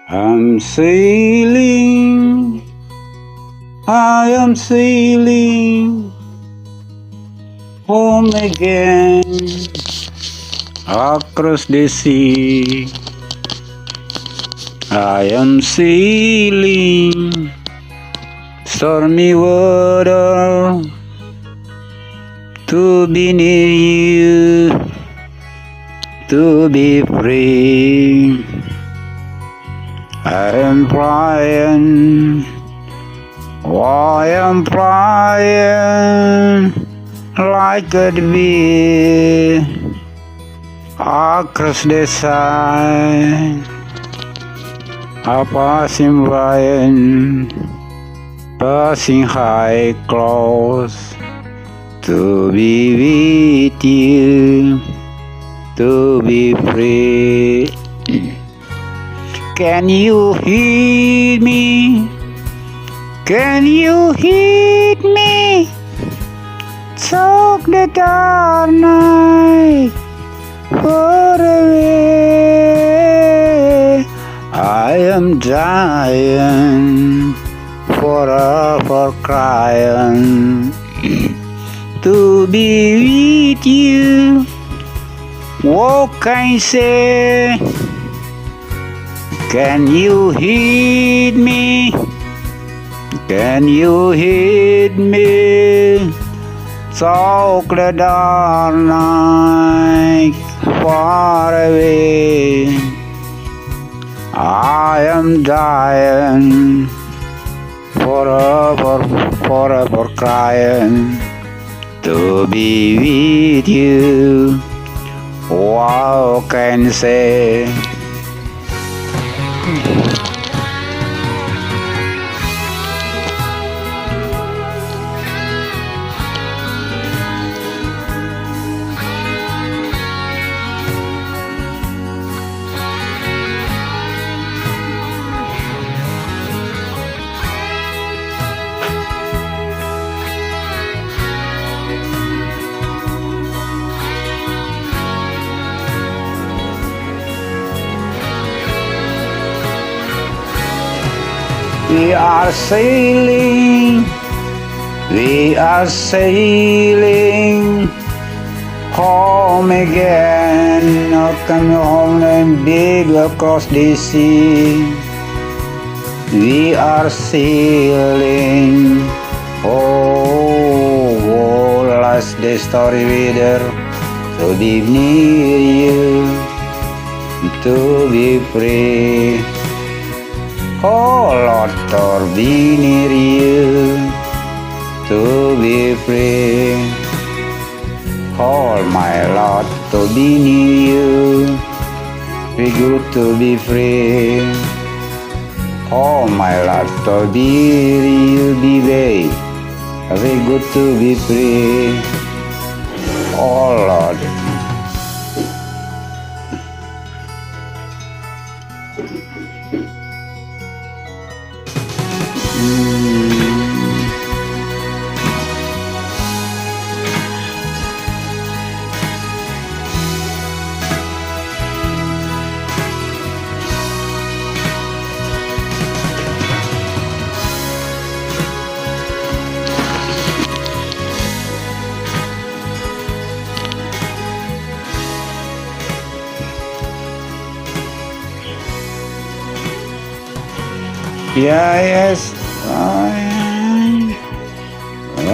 I'm sailing, I am sailing home again across the sea. I am sailing stormy water to be near you, to be free. I am flying, I am flying like a bee across the sky. A passing lion, passing high close to be with you, to be free. Can you hear me? Can you hear me? Talk the dark night far away. I am dying, forever crying to be with you. What can I say? Can you hear me? Can you hear me? Talk the dark night far away. I am dying, forever, forever crying to be with you. What can I say? We are sailing home again, coming home and big across the sea. We are sailing, oh, last the story reader, to be near you, to be free. Oh Lord, to be near you, to be free. Oh my Lord, to be near you, be good to be free. Oh my Lord, to be near you, be very good to be free. Oh Lord. Yeah, yes,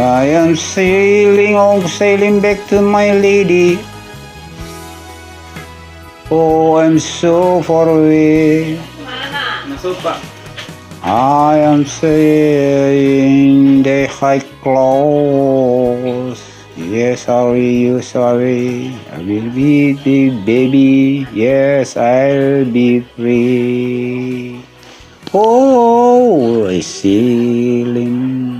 I am sailing, oh, sailing back to my lady. Oh, I'm so far away. I am sailing the high close. Yes, sorry, sorry. I will be the baby. Yes, I'll be free. Oh, sailing.